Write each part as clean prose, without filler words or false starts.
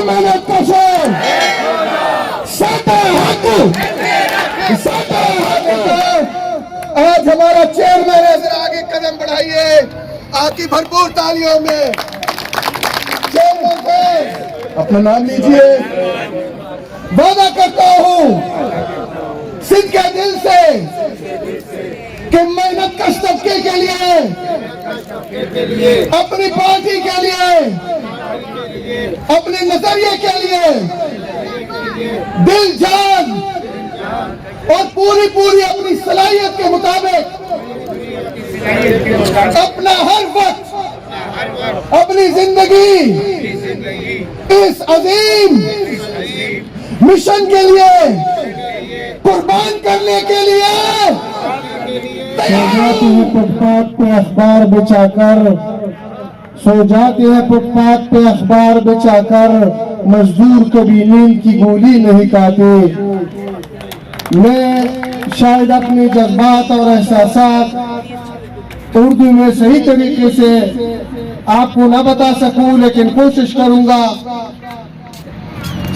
محنت کشوں ساتھ حق آج ہمارا چیئرمین ہے، ذرا آگے قدم بڑھائیے آپ کی بھرپور تالیوں میں۔ چیئرمین صاحب اپنا نام لیجئے۔ وعدہ کرتا ہوں سندھ کے دل سے کہ محنت کش طبقے کے لیے، اپنی پارٹی کے لیے، اپنے نظریے کے لیے دل جان اور پوری اپنی صلاحیت کے مطابق اپنا ہر وقت، اپنی زندگی اس عظیم مشن کے لیے قربان کرنے کے لیے سو فٹ پاتھ پہ اخبار بچا کر، سو جاتے ہیں فٹ پاتھ پہ اخبار بچا کر، مزدور کبھی نیند کی گولی نہیں کھاتے۔ میں شاید اپنے جذبات اور احساسات اردو میں صحیح طریقے سے آپ کو نہ بتا سکوں، لیکن کوشش کروں گا۔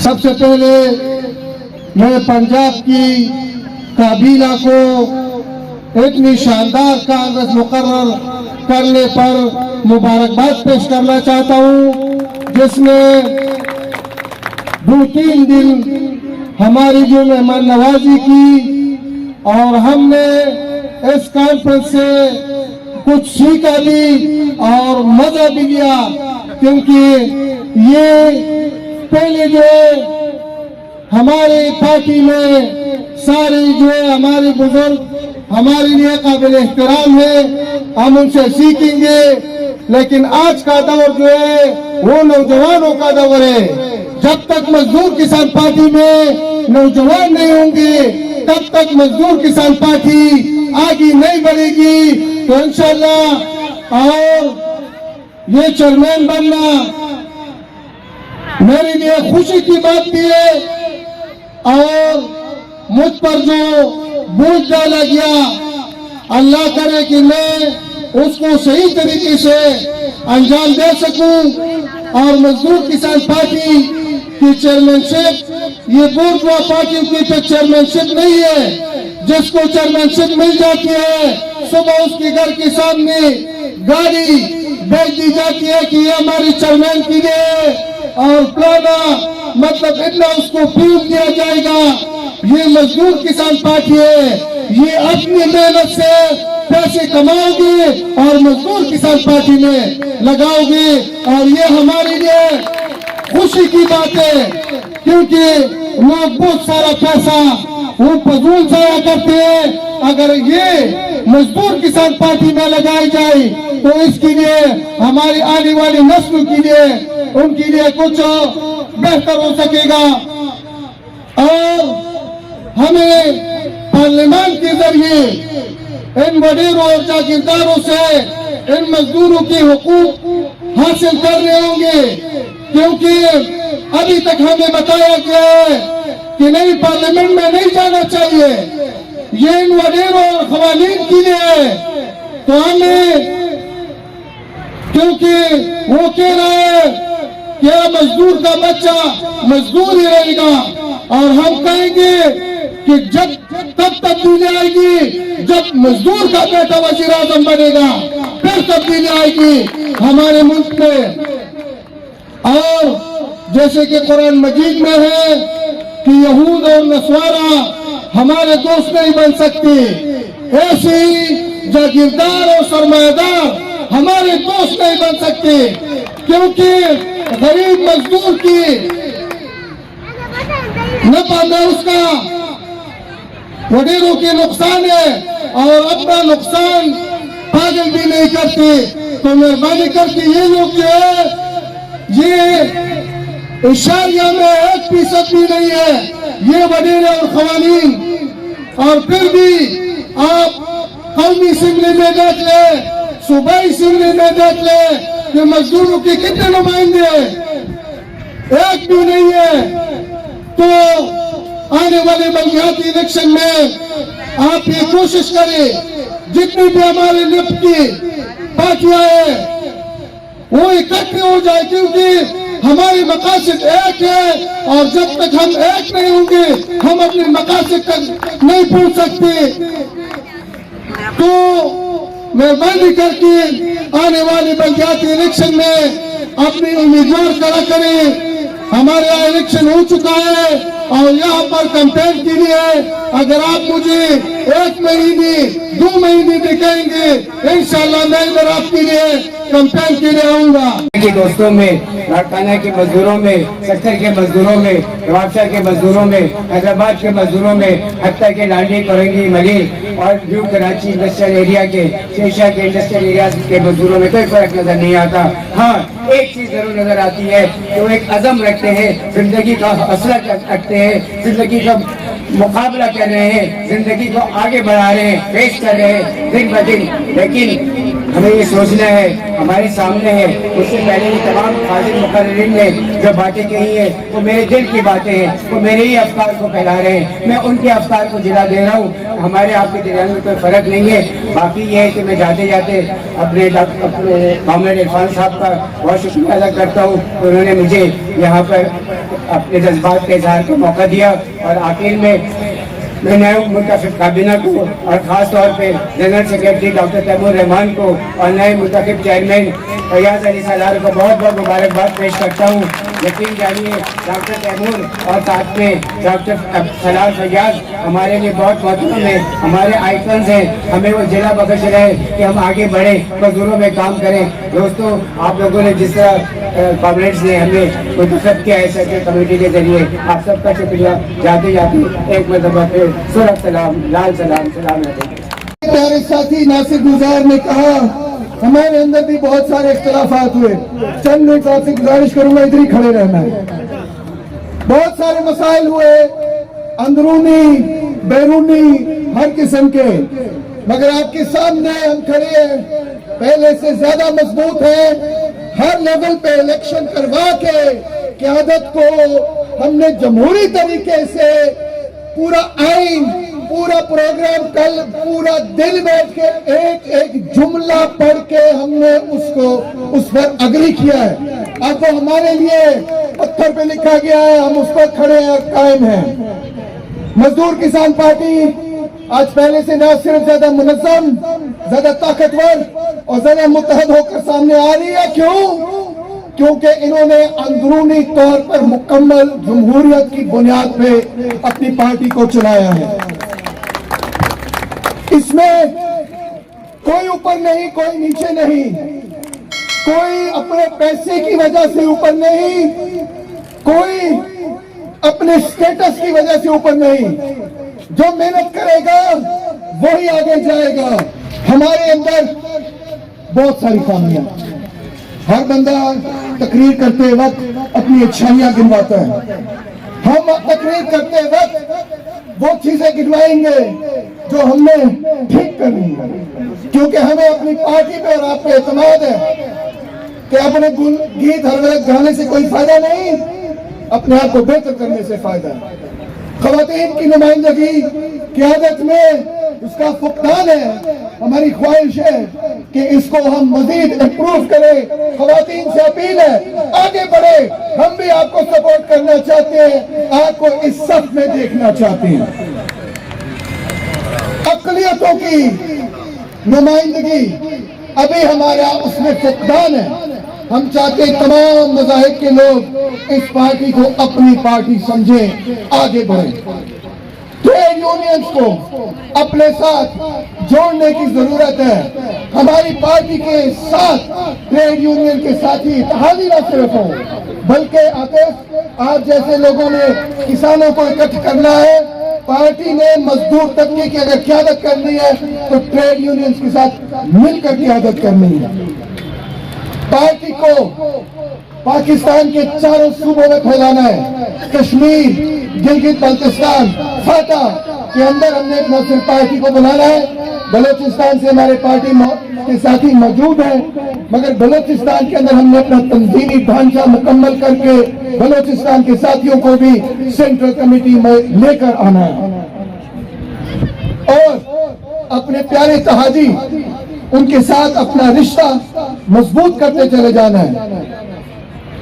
سب سے پہلے میں پنجاب کی کابینہ کو اتنی شاندار کانگریس مقرر کرنے پر مبارکباد پیش کرنا چاہتا ہوں، جس میں 2-3 دن ہماری جو مہمان نوازی کی، اور ہم نے اس کانفرنس سے کچھ سیکھا بھی اور مزہ بھی لیا، کیونکہ یہ پہلے جو ہماری پارٹی میں سارے جو ہمارے بزرگ ہمارے لیے قابل احترام ہے، ہم ان سے سیکھیں گے، لیکن آج کا دور جو ہے وہ نوجوانوں کا دور ہے۔ جب تک مزدور کسان پارٹی میں نوجوان نہیں ہوں گے تب تک مزدور کسان پارٹی آگے نہیں بڑھے گی۔ تو انشاءاللہ اور یہ چیئرمین بننا میرے لیے خوشی کی بات بھی ہے، اور مجھ پر جو بوجھ ڈالا گیا اللہ کرے کہ میں اس کو صحیح طریقے سے انجام دے سکوں، اور مزدور کسان پارٹی کی چیئرمین شپ یہ بورژوا پارٹی کی چیئرمین شپ نہیں ہے، جس کو چیئرمین شپ مل جاتی ہے صبح اس کے گھر کے سامنے گاڑی بھیج دی جاتی ہے کہ یہ ہماری چیئرمین کے لیے، اور پلانا مطلب اتنا اس کو پھول دیا جائے گا۔ یہ مزدور کسان پارٹی ہے، یہ اپنی محنت سے پیسے کماؤ گے اور مزدور کسان پارٹی میں لگاؤ گے، اور یہ ہمارے لیے خوشی کی بات ہے، کیونکہ لوگ بہت سارا پیسہ وہ فضول ضائع کرتے ہیں۔ اگر یہ مزدور کسان پارٹی میں لگائی جائے تو اس کے لیے ہماری آنے والی نسل کے لیے ان کے لیے کچھ بہتر ہو سکے گا، اور ہمیں پارلیمان کے ذریعے ان وڈیروں اور جاگیرداروں سے ان مزدوروں کے حقوق حاصل کرنے ہوں گے، کیونکہ ابھی تک ہمیں بتایا گیا ہے کہ نہیں پارلیمنٹ میں نہیں جانا چاہیے، یہ ان وڈیروں اور خواتین کے لیے ہے۔ تو ہمیں کیونکہ وہ کہہ رہا ہے کہ مزدور کا بچہ مزدور ہی رہے گا، اور ہم کہیں گے کہ جب تب تبدیلی آئے گی جب مزدور کا بیٹا وزیر اعظم بنے گا، پھر تبدیلی آئے گی ہمارے ملک میں۔ اور جیسے کہ قرآن مجید میں ہے کہ یہود اور نصارہ ہمارے دوست نہیں بن سکتے، ایسے ہی جاگیردار اور سرمایہ دار ہمارے دوست نہیں بن سکتے، کیونکہ غریب مزدور کی نفع میں اس کا وڈیروں کے نقصان ہے، اور اپنا نقصان پاگل بھی نہیں کرتے۔ تو مہربانی کر کے یہ لوگ جو ہے یہ اشاریہ میں 1% بھی نہیں ہے، یہ وڈیرے اور خواتین۔ اور پھر بھی آپ قومی اسمبلی میں دیکھ لیں، صوبائی اسمبلی میں دیکھ لیں کہ مزدوروں کے کتنے نمائندے ہیں، ایک بھی نہیں ہے۔ تو آنے والے بلدیاتی الیکشن میں آپ یہ کوشش کریں جتنی بھی ہمارے نفت کی پارٹیاں ہیں وہ اکٹھے ہو جائے، کیونکہ ہمارے مقاصد ایک ہے، اور جب تک ہم ایک نہیں ہوں گے ہم اپنے مقاصد تک نہیں پہنچ سکتے۔ تو مہربانی کر کے آنے والے بلدیاتی الیکشن میں اپنی امیدوار کھڑا کریں۔ ہمارے یہاں الیکشن ہو چکا ہے اور یہاں پر کمپین کے لیے اگر آپ مجھے 1 مہینے 2 مہینے بھی کہیں گے انشاءاللہ میں ادھر آپ کے لیے کمپین کے لیے آؤں گا۔ دوستوں میں، لاڑکانہ کے مزدوروں میں، سکر کے مزدوروں میں، نواب شاہ کے مزدوروں میں، حیدرآباد کے مزدوروں میں، حتیٰ کہ لانڈی، کرنگی، ملیل اور نیو کراچی انڈسٹریل ایریا کے، شیشہ کے انڈسٹریل ایریا کے مزدوروں میں کوئی فرق نظر نہیں آتا۔ ہاں، ایک چیز ضرور نظر آتی ہے کہ وہ ایک عزم رکھتے ہیں، زندگی کا حوصلہ رکھتے ہیں، زندگی کا مقابلہ کر رہے ہیں، زندگی کو آگے بڑھا رہے ہیں، فیس کر رہے ہیں دن بہ دن۔ لیکن ہمیں یہ سوچنا ہے، ہمارے سامنے ہے، اس سے پہلے یہ تمام حاضر مقررین نے جو باتیں کہی ہیں وہ میرے دل کی باتیں ہیں، وہ میرے ہی افکار کو پھیلا رہے ہیں، میں ان کے افکار کو جلا دے رہا ہوں۔ ہمارے آپ کے درمیان میں کوئی فرق نہیں ہے۔ باقی یہ ہے کہ میں جاتے جاتے اپنے کامریڈ عرفان صاحب کا بہت شکریہ ادا کرتا ہوں، انہوں نے مجھے یہاں پر اپنے جذبات کے اظہار کا موقع دیا، اور آخر میں نئے منتخب کابینہ کو اور خاص طور پہ جنرل سیکرٹری ڈاکٹر تیمور رحمان کو اور نئے منتخب چیئرمین فیاض علی سالار کو بہت بہت مبارکباد پیش کرتا ہوں۔ یقین جانیے ڈاکٹر تیمور اور ساتھ میں ڈاکٹر سالار فیاض ہمارے لیے بہت محترم ہیں، ہمارے آئیکنز ہیں، ہمیں وہ جلا بخش رہے کہ ہم آگے بڑھیں، مزدوروں میں کام کریں۔ دوستوں، آپ لوگوں نے جس طرح کامریڈز نے ہمیں منتخب کیا ہے سیکرٹری کمیٹی کے ذریعے، آپ سب کا شکریہ۔ جاتے جاتے ایک مرتبہ پھر سورج سلام، لال سلام، سلام علیکم۔ پیارے ساتھی ناصر گلزار نے کہا ہمارے اندر بھی بہت سارے اختلافات ہوئے، چند منٹ آپ سے گزارش کروں گا ادھر ہی کھڑے رہنا ہے۔ بہت سارے مسائل ہوئے، اندرونی بیرونی ہر قسم کے، مگر آپ کے سامنے ہم کھڑے ہیں، پہلے سے زیادہ مضبوط ہیں۔ ہر لیول پہ الیکشن کروا کے قیادت کو ہم نے جمہوری طریقے سے پورا آئین، پورا پروگرام، کل پورا دل بیٹھ کے ایک ایک جملہ پڑھ کے ہم نے اس پر اگری کیا ہے۔ اب وہ ہمارے لیے پتھر پہ لکھا گیا ہے، ہم اس پر کھڑے ہیں اور قائم ہیں۔ مزدور کسان پارٹی آج پہلے سے نہ صرف زیادہ منظم، زیادہ طاقتور اور زیادہ متحد ہو کر سامنے آ رہی ہے۔ کیوں؟ کیونکہ انہوں نے اندرونی طور پر مکمل جمہوریت کی بنیاد پہ اپنی پارٹی کو چلایا ہے۔ اس میں کوئی اوپر نہیں، کوئی نیچے نہیں، کوئی اپنے پیسے کی وجہ سے اوپر نہیں، کوئی اپنے سٹیٹس کی وجہ سے اوپر نہیں۔ جو محنت کرے گا وہی آگے جائے گا۔ ہمارے اندر بہت ساری خامیاں، ہر بندہ تقریر کرتے وقت اپنی اچھائیاں گنواتا ہے۔ ہم تقریر کرتے وقت وہ چیزیں گنوائیں گے جو ہم نے ٹھیک کرنی ہے، کیونکہ ہمیں اپنی پارٹی پہ اور آپ پہ اعتماد ہے کہ اپنے گیت ہر وقت گانے سے کوئی فائدہ نہیں، اپنے آپ کو بہتر کرنے سے فائدہ ہے۔ خواتین کی نمائندگی قیادت میں اس کا فقدان ہے۔ ہماری خواہش ہے کہ اس کو ہم مزید امپروو کریں۔ خواتین سے اپیل ہے آگے بڑھے، ہم بھی آپ کو سپورٹ کرنا چاہتے ہیں، آپ کو اس صف میں دیکھنا چاہتے ہیں۔ اقلیتوں کی نمائندگی ابھی ہمارا اس میں فقدان ہے۔ ہم چاہتے ہیں تمام مذاہب کے لوگ اس پارٹی کو اپنی پارٹی سمجھیں، آگے بڑھیں۔ ٹریڈ یونینز کو اپنے ساتھ جوڑنے کی ضرورت ہے۔ ہماری پارٹی کے ساتھ ٹریڈ یونین کے ساتھی اتحادی نہ صرف ہو، بلکہ آپ جیسے لوگوں نے کسانوں کو اکٹھ کرنا ہے۔ پارٹی نے مزدور طبقے کی اگر قیادت کرنی ہے تو ٹریڈ یونینز کے ساتھ مل کر قیادت کرنی ہے۔ پارٹی کو پاکستان کے چاروں صوبوں میں پھیلانا ہے۔ کشمیر، گلگت بلتستان، فاٹا کے اندر ہم نے نہ صرف پارٹی کو بنانا ہے، بلوچستان سے ہمارے پارٹی کے ساتھی موجود ہیں، مگر بلوچستان کے اندر ہم نے اپنا تنظیمی ڈھانچہ مکمل کر کے بلوچستان کے ساتھیوں کو بھی سینٹرل کمیٹی میں لے کر آنا ہے، اور اپنے پیارے اتحادی ان کے ساتھ اپنا رشتہ مضبوط کرتے چلے جانا ہے۔